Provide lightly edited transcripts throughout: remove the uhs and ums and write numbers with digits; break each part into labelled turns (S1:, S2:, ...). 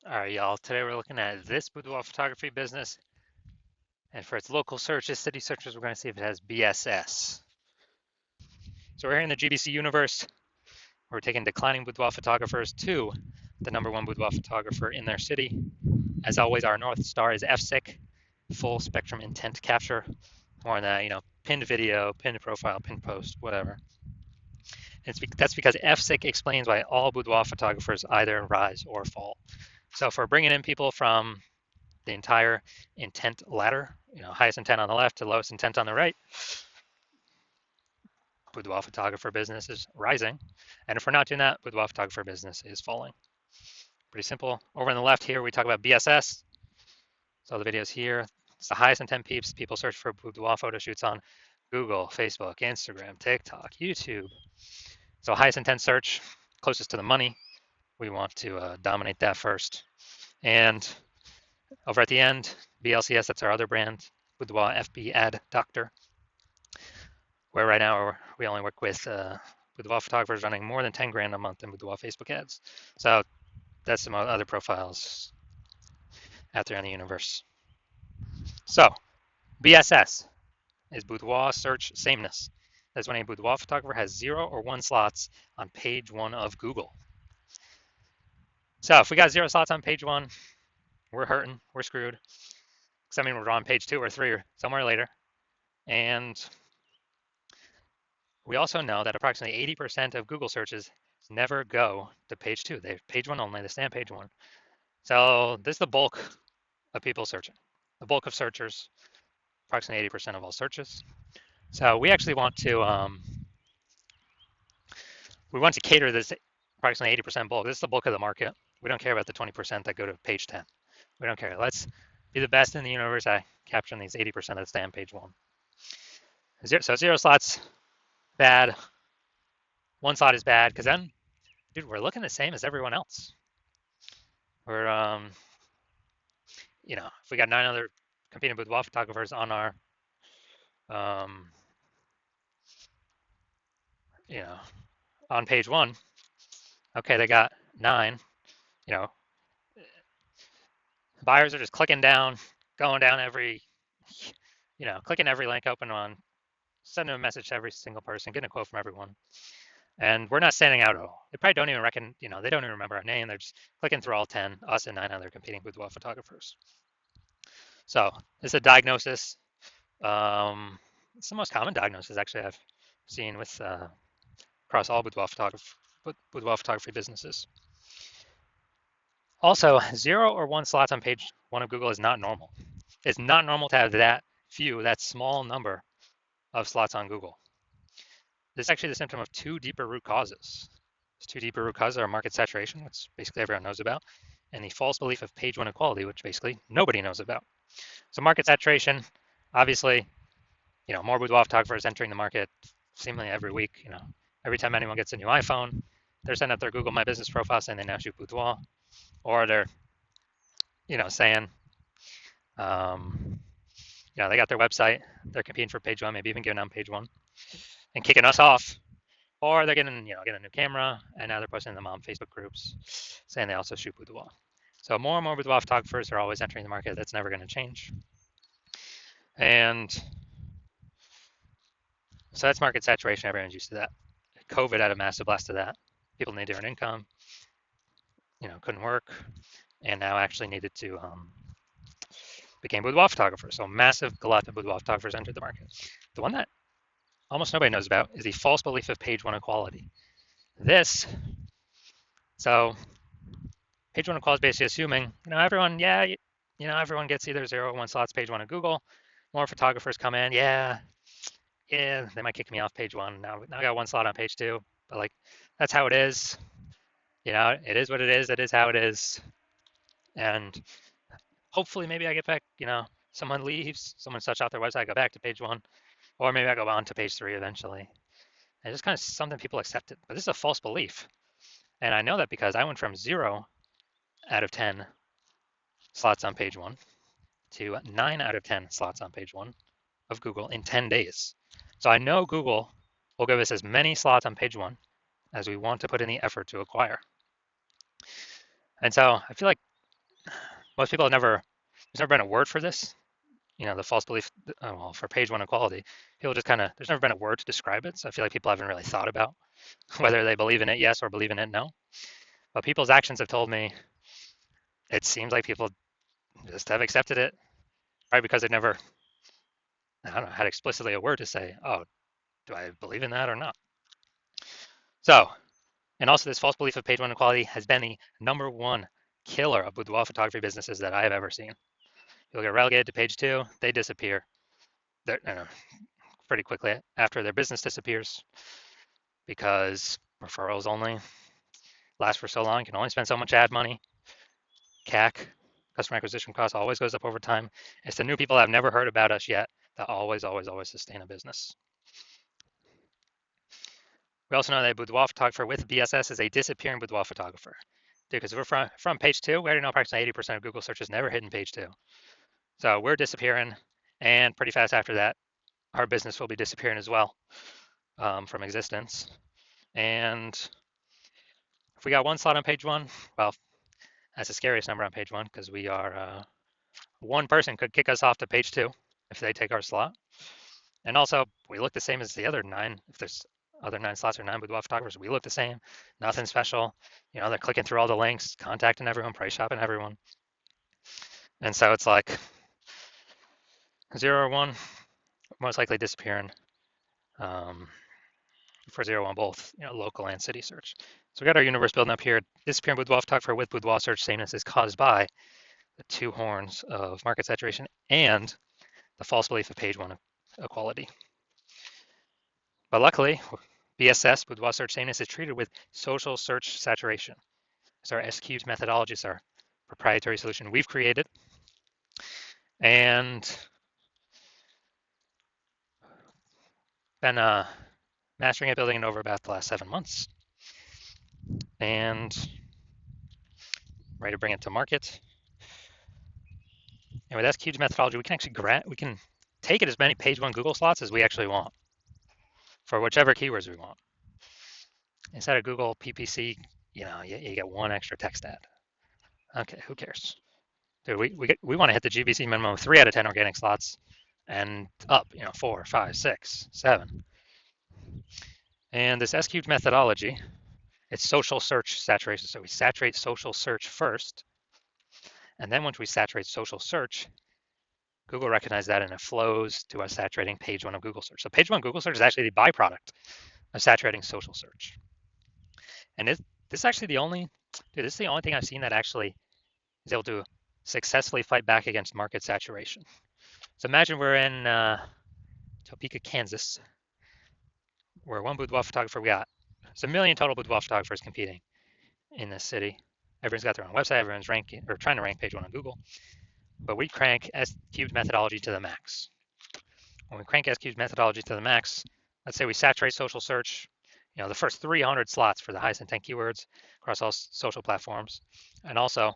S1: All right, y'all. Today we're looking at this boudoir photography business, and for its local searches, city searches, we're going to see if it has BSS. So we're here in the GBC universe. We're taking declining boudoir photographers to the #1 boudoir photographer in their city. As always, our North Star is FSIC, full spectrum intent capture. More on that, pinned video, pinned profile, pinned post, whatever. That's because FSIC explains why all boudoir photographers either rise or fall. So if we're bringing in people from the entire intent ladder, highest intent on the left to lowest intent on the right, boudoir photographer business is rising. And if we're not doing that, boudoir photographer business is falling. Pretty simple. Over on the left here, we talk about BSS. So the videos here, it's the highest intent peeps. People search for boudoir photo shoots on Google, Facebook, Instagram, TikTok, YouTube. So highest intent search, closest to the money. We want to dominate that first. And over at the end, BLCS, that's our other brand, Boudoir FB Ad Doctor, where right now we only work with boudoir photographers running more than 10 grand a month in boudoir Facebook ads. So that's some other profiles out there in the universe. So BSS is boudoir search sameness. That's when a boudoir photographer has 0 or 1 slots on page 1 of Google. So if we got 0 slots on page 1, we're hurting, we're screwed. Because I mean, we're on page 2 or 3 or somewhere later. And we also know that approximately 80% of Google searches never go to page 2. They're page 1 only, they stay on page 1. So this is the bulk of people searching, the bulk of searchers, approximately 80% of all searches. So we actually want to cater this approximately 80% bulk. This is the bulk of the market. We don't care about the 20% that go to page 10. We don't care. Let's be the best in the universe at capturing these 80% that stay on page 1. So 0 slots, bad. 1 slot is bad because then, dude, we're looking the same as everyone else. We're if we got 9 other competing boudoir photographers on our on page 1, okay, they got 9, buyers are just clicking down, going down every, clicking every link open on, sending a message to every single person, getting a quote from everyone. And we're not standing out at all. They probably don't even reckon, they don't even remember our name. They're just clicking through all 10, us and 9 other competing boudoir photographers. So it's a diagnosis. It's the most common diagnosis actually I've seen with across all boudoir photography businesses. Also, 0 or 1 slots on page 1 of Google is not normal. It's not normal to have that small number of slots on Google. This is actually the symptom of 2 deeper root causes. These 2 deeper root causes are market saturation, which basically everyone knows about, and the false belief of page 1 equality, which basically nobody knows about. So market saturation, obviously, more boudoir photographers entering the market seemingly every week. Every time anyone gets a new iPhone, they're sending up their Google My Business profile saying they now shoot boudoir, or they're, saying, they got their website, they're competing for page 1, maybe even getting on page 1, and kicking us off, or they're getting a new camera, and now they're posting them on Facebook groups saying they also shoot boudoir. So more and more boudoir photographers are always entering the market. That's never going to change. And so that's market saturation. Everyone's used to that. COVID had a massive blast of that. People needed to earn income, couldn't work, and now actually needed to became boudoir photographers. So massive glut of boudoir photographers entered the market. The one that almost nobody knows about is the false belief of page 1 equality. So page 1 equality is basically assuming, everyone, everyone gets either 0 or 1 slots page 1 of Google. More photographers come in, they might kick me off page 1. Now I got 1 slot on page 2, but that's how it is. It is what it is. It is how it is. And hopefully maybe I get back, someone leaves, someone shuts out their website, I go back to page 1, or maybe I go on to page 3 eventually. And it's just kind of something people accept it. But this is a false belief. And I know that because I went from 0 out of 10 slots on page 1 to 9 out of 10 slots on page 1 of Google in 10 days. So I know Google will give us as many slots on page 1 as we want to put in the effort to acquire. And so I feel like Most people have never, there's never been a word for this. The false belief, well, for page one equality, people just kind of, there's never been a word to describe it. So I feel like people haven't really thought about whether they believe in it yes or believe in it no. But people's actions have told me it seems like people just have accepted it, right? Because they've never, I don't know, had explicitly a word to say, oh, do I believe in that or not? So, and also this false belief of page one equality has been the number one killer of boudoir photography businesses that I have ever seen. You'll get relegated to page two, they disappear. They're, pretty quickly after their business disappears because referrals only last for so long, you can only spend so much ad money. CAC, customer acquisition cost, always goes up over time. It's the new people that have never heard about us yet that always, always, always sustain a business. We also know that a boudoir photographer with BSS is a disappearing boudoir photographer. Dude, because we're from page two, we already know approximately 80% of Google searches never hit in page two. So we're disappearing, and pretty fast after that, our business will be disappearing as well from existence. And if we got one slot on page one, well, that's the scariest number on page one because we are one person could kick us off to page two if they take our slot. And also, we look the same as the other nine. If there's other 9 slots or 9 boudoir photographers, we look the same. Nothing special. They're clicking through all the links, contacting everyone, price shopping everyone. And so it's like 0 or 1, most likely disappearing. For 0 1, both local and city search. So we got our universe building up here. Disappearing boudoir photographer with boudoir search sameness is caused by the 2 horns of market saturation and the false belief of page one equality. But luckily, BSS, boudoir search sameness, is treated with social search saturation. It's our SQs methodology. It's our proprietary solution we've created. And been mastering it, building it over about the last 7 months. And ready to bring it to market. And with SQs methodology, we can actually take it as many page one Google slots as we actually want for whichever keywords we want. Instead of Google PPC, you get 1 extra text ad. Okay, who cares? Dude, we want to hit the GBC minimum of 3 out of 10 organic slots and up, 4, 5, 6, 7. And this SQs methodology, it's social search saturation. So we saturate social search first. And then once we saturate social search, Google recognizes that and it flows to us saturating page one of Google search. So page one Google search is actually the byproduct of saturating social search. And this is actually the only thing I've seen that actually is able to successfully fight back against market saturation. So imagine we're in Topeka, Kansas, where one boudoir photographer we got. There's 1 million total boudoir photographers competing in this city. Everyone's got their own website. Everyone's ranking or trying to rank page one on Google. But we crank SQs methodology to the max. When we crank SQs methodology to the max, let's say we saturate social search, the first 300 slots for the highest intent keywords across all social platforms. And also,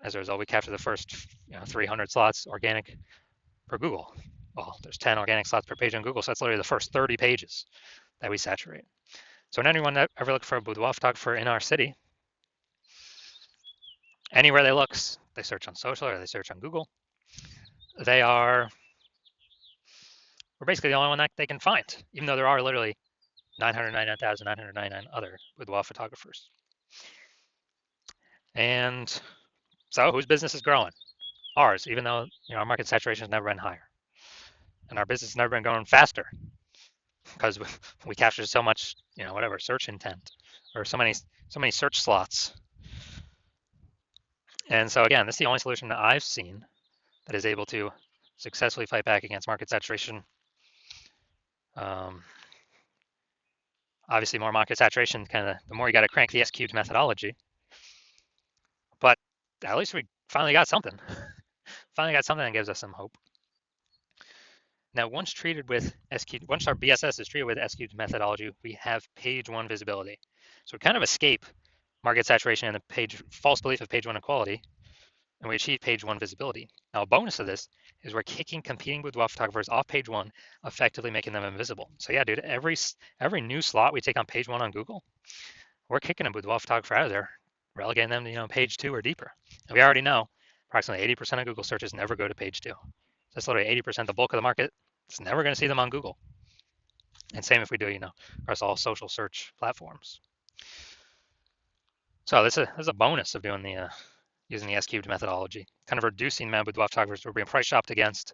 S1: as a result, we capture the first 300 slots organic per Google. Well, there's 10 organic slots per page on Google, so that's literally the first 30 pages that we saturate. So when anyone that ever looks for a boudoir photographer in our city, anywhere they look, they search on social or they search on Google, we're basically the only one that they can find, even though there are literally 999,999 other boudoir photographers. And so whose business is growing? Ours, even though our market saturation has never been higher. And our business has never been growing faster because we captured so much, search intent or so many search slots. And so again, this is the only solution that I've seen that is able to successfully fight back against market saturation. Obviously, more market saturation, the more you got to crank the SQs methodology. But at least we finally got something. Finally got something that gives us some hope. Now, once our BSS is treated with SQs methodology, we have page one visibility. So we kind of escape market saturation and the false belief of page one equality, and we achieve page one visibility. Now, a bonus of this is we're kicking competing boudoir photographers off page one, effectively making them invisible. So yeah, dude, every new slot we take on page one on Google, we're kicking a boudoir photographer out of there, relegating them to page two or deeper. And we already know approximately 80% of Google searches never go to page 2. That's literally 80%, the bulk of the market. It's never going to see them on Google. And same if we do, across all social search platforms. So this is a bonus of doing the using the S-cubed methodology, kind of reducing the amount of boudoir photographers we're being price shopped against,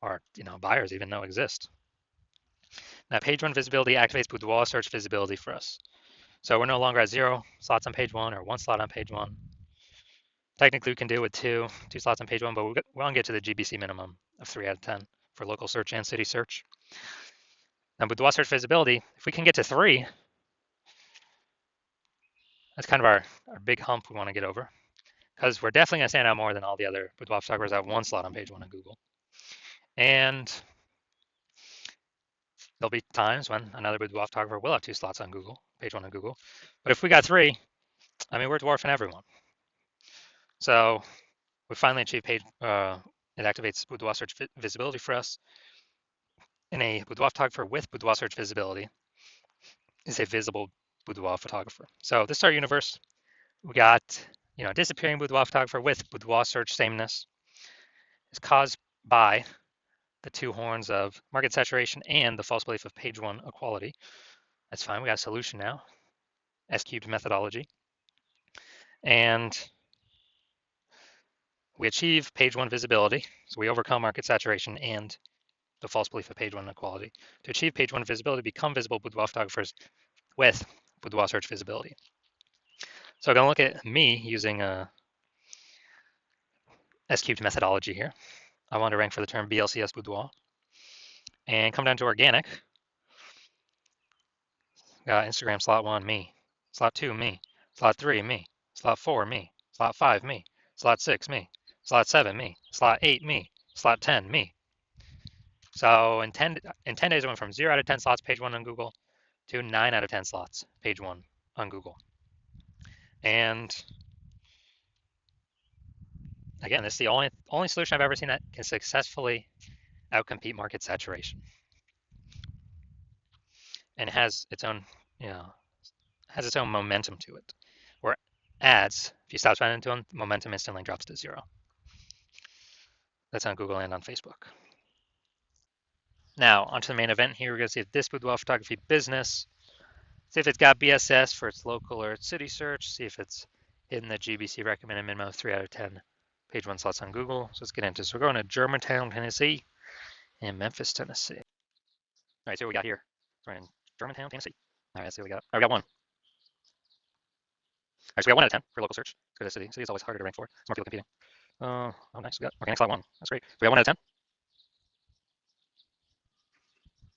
S1: or buyers even know exist. Now, page 1 visibility activates boudoir search visibility for us. So we're no longer at 0 slots on page 1 or 1 slot on page 1. Technically, we can do it with two slots on page 1, but we want to get to the GBC minimum of 3 out of 10 for local search and city search. Now, boudoir search visibility, if we can get to 3, that's kind of our big hump we want to get over, because we're definitely going to stand out more than all the other boudoir photographers that have 1 slot on page 1 in Google. And there'll be times when another boudoir photographer will have 2 slots on Google, page 1 on Google. But if we got 3, I mean, we're dwarfing everyone. So we finally achieved it activates boudoir search visibility for us. And a boudoir photographer with boudoir search visibility is a visible boudoir photographer. So this is our universe. We got, disappearing boudoir photographer with boudoir search sameness is caused by the 2 horns of market saturation and the false belief of page 1 equality. That's fine. We got a solution now. S-cubed methodology. And we achieve page 1 visibility. So we overcome market saturation and the false belief of page 1 equality. To achieve page 1 visibility, become visible boudoir photographers with boudoir search visibility. So I'm going to look at me using a S-cubed methodology here. I want to rank for the term BLCS boudoir. And come down to organic. Got Instagram slot 1, me. Slot 2, me. Slot 3, me. Slot 4, me. Slot 5, me. Slot 6, me. Slot 7, me. Slot 8, me. Slot 10, me. So in 10 days, I went from 0 out of 10 slots, page 1 on Google, to 9 out of 10 slots, page 1 on Google. And again, this is the only solution I've ever seen that can successfully outcompete market saturation. And it has its own, momentum to it. Where ads, if you stop spending to them, momentum instantly drops to 0. That's on Google and on Facebook. Now, onto the main event here. We're going to see if this boudoir photography business, see if it's got BSS for its local or its city search, see if it's hitting the GBC recommended minimum of 3 out of 10 page 1 slots on Google. So let's get into this. We're going to Germantown, Tennessee, and Memphis, Tennessee. All right, so what we got here. We're in Germantown, Tennessee. All right, let's see what we got. All right, we got 1. All right, so we got 1 out of 10 for local search. Let's go to the city. City is always harder to rank for. It's more people competing. Oh, nice. We got organic slot 1. That's great. So we got 1 out of 10.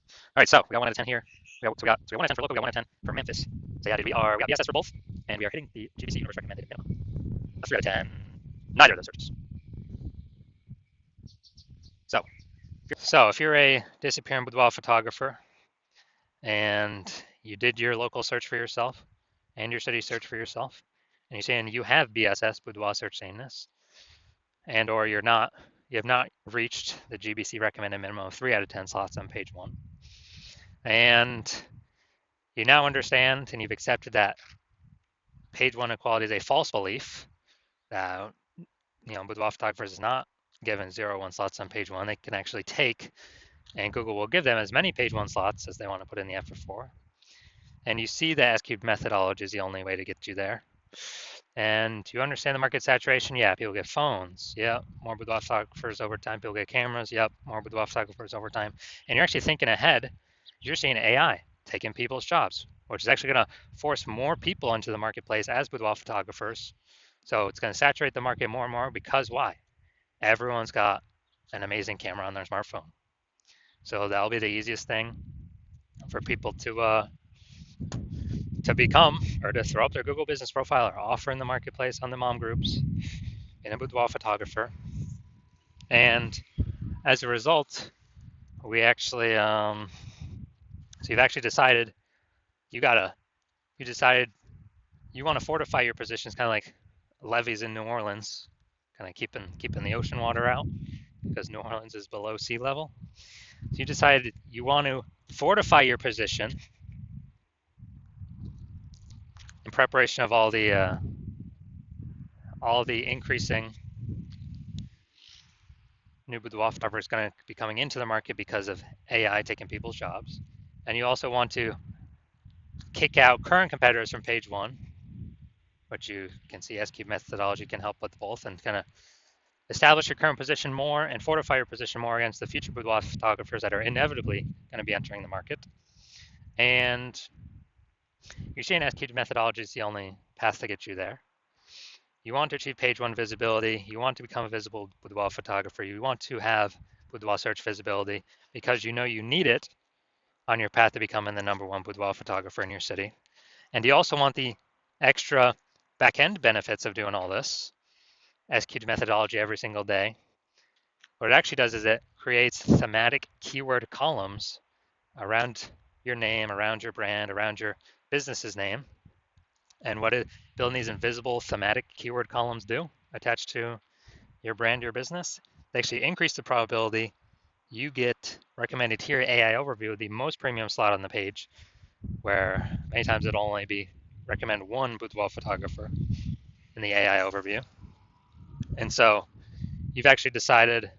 S1: All right, so we got 1 out of 10 here. So we got 1 out of 10 for local. We got 1 out of 10 for Memphis. So yeah, we got BSS for both, and we are hitting the GBC universe recommended minimum. 3 out of 10. Neither of those searches. So if you're a disappearing boudoir photographer and you did your local search for yourself and your city search for yourself, and you're saying you have BSS, boudoir search sameness, and or you have not reached the GBC recommended minimum of 3 out of 10 slots on page 1, and you now understand and you've accepted that page 1 equality is a false belief, that boudoir photographers is not given 0, 1 slots on page 1. They can actually take, and Google will give them as many page 1 slots as they want to put in the effort for. And you see the S-cubed methodology is the only way to get you there. And you understand the market saturation? Yeah, people get phones. Yep, more boudoir photographers over time. People get cameras. Yep, more boudoir photographers over time. And you're actually thinking ahead. You're seeing AI taking people's jobs, which is actually going to force more people into the marketplace as boudoir photographers. So it's going to saturate the market more and more, because why? Everyone's got an amazing camera on their smartphone. So that'll be the easiest thing for people to become, or to throw up their Google business profile or offer in the marketplace on the mom groups in a boudoir photographer. And as a result, we actually, so you've actually decided you want to fortify your positions, kind of like levees in New Orleans, kind of keeping the ocean water out because New Orleans is below sea level. So you decided you want to fortify your position in preparation of all the increasing new boudoir photographer is going to be coming into the market because of AI taking people's jobs. And you also want to kick out current competitors from page one, which you can see S-Cube methodology can help with both, and kind of establish your current position more and fortify your position more against the future boudoir photographers that are inevitably going to be entering the market. And you're seeing S-Cube methodology is the only path to get you there. You want to achieve page one visibility. You want to become a visible boudoir photographer. You want to have boudoir search visibility because you know you need it on your path to becoming the #1 boudoir photographer in your city. And you also want the extra back-end benefits of doing all this, S-Cube methodology every single day. What it actually does is it creates thematic keyword columns around your name, around your brand, around your business's name. And what building these invisible thematic keyword columns do attached to your brand, your business, they actually increase the probability you get recommended here AI overview, the most premium slot on the page, where many times it'll only be recommend one boudoir photographer in the AI overview. And so you've actually decided,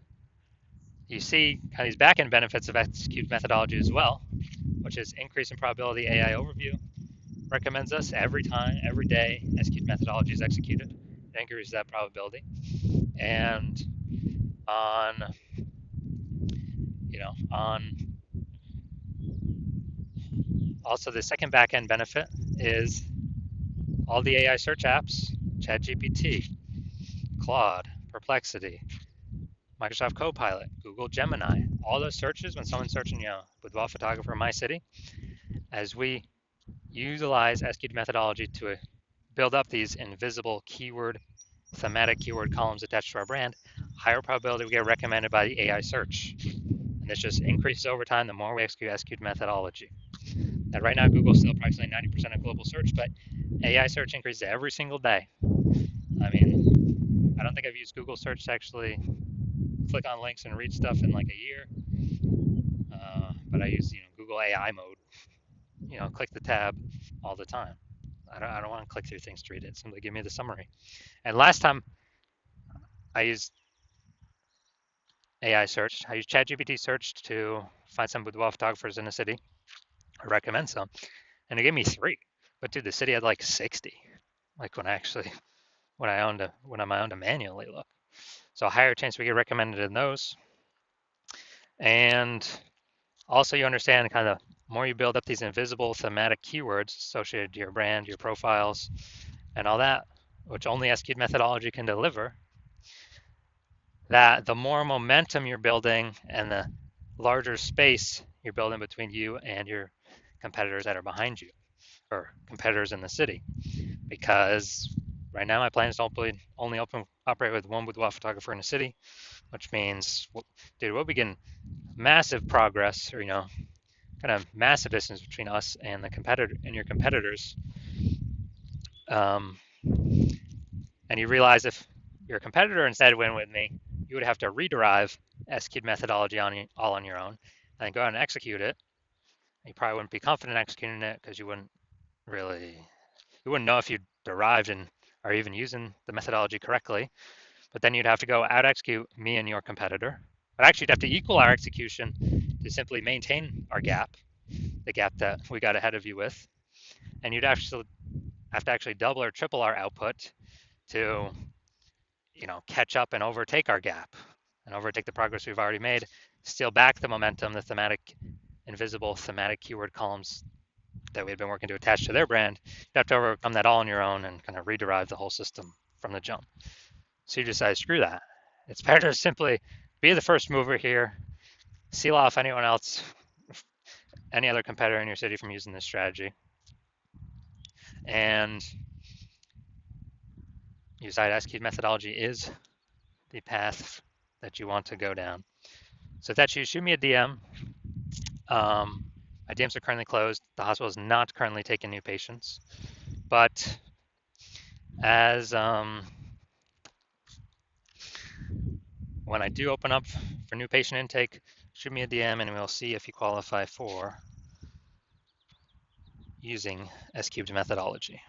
S1: you see kind of these back-end benefits of S-Cube methodology as well, which is increase in probability AI overview recommends us every time, every day S-Cube methodology is executed. It increases that probability. And on also the second back-end benefit is all the AI search apps, ChatGPT, Claude, Perplexity, Microsoft Copilot, Google Gemini, all those searches when someone's searching, boudoir photographer in my city, as we utilize S-Cube methodology to build up these invisible thematic keyword columns attached to our brand, higher probability we get recommended by the AI search. And this just increases over time the more we execute S-Cube methodology. Now, right now, Google's still approximately 90% of global search, but AI search increases every single day. I mean, I don't think I've used Google search to actually click on links and read stuff in like a year, but I use Google AI mode. Click the tab all the time. I don't want to click through things to read it. Simply give me the summary. And last time I used AI search, I used ChatGPT search to find some boudoir photographers in the city. I recommend some, and it gave me 3. But dude, the city had like 60. Like when I owned to manually look. So a higher chance we get recommended in those. And also you understand kind of more you build up these invisible thematic keywords associated to your brand, your profiles, and all that, which only S-Cube methodology can deliver, that the more momentum you're building and the larger space you're building between you and your competitors that are behind you, or competitors in the city. Because right now my plan is to only operate with one boudoir photographer in the city, which means, dude, we'll begin massive progress, or kind of massive distance between us and your competitors. And you realize if your competitor instead went with me, you would have to rederive S-Cube methodology all on your own, and then go out and execute it. You probably wouldn't be confident executing it because you wouldn't know if you derived and are even using the methodology correctly. But then you'd have to go out execute me and your competitor. But actually, you'd have to equal our execution to simply maintain our gap, the gap that we got ahead of you with. And you'd actually have to actually double or triple our output to, catch up and overtake our gap and overtake the progress we've already made, steal back the momentum, the invisible thematic keyword columns that we had been working to attach to their brand. You have to overcome that all on your own and kind of rederive the whole system from the jump. So you decide, screw that. It's better to simply be the first mover here, seal off anyone else, any other competitor in your city from using this strategy. And you decide S-Cube methodology is the path that you want to go down. So if that's you, shoot me a DM. My DMs are currently closed. The hospital is not currently taking new patients. But as when I do open up for new patient intake, shoot me a DM and we'll see if you qualify for using S-Cubed methodology.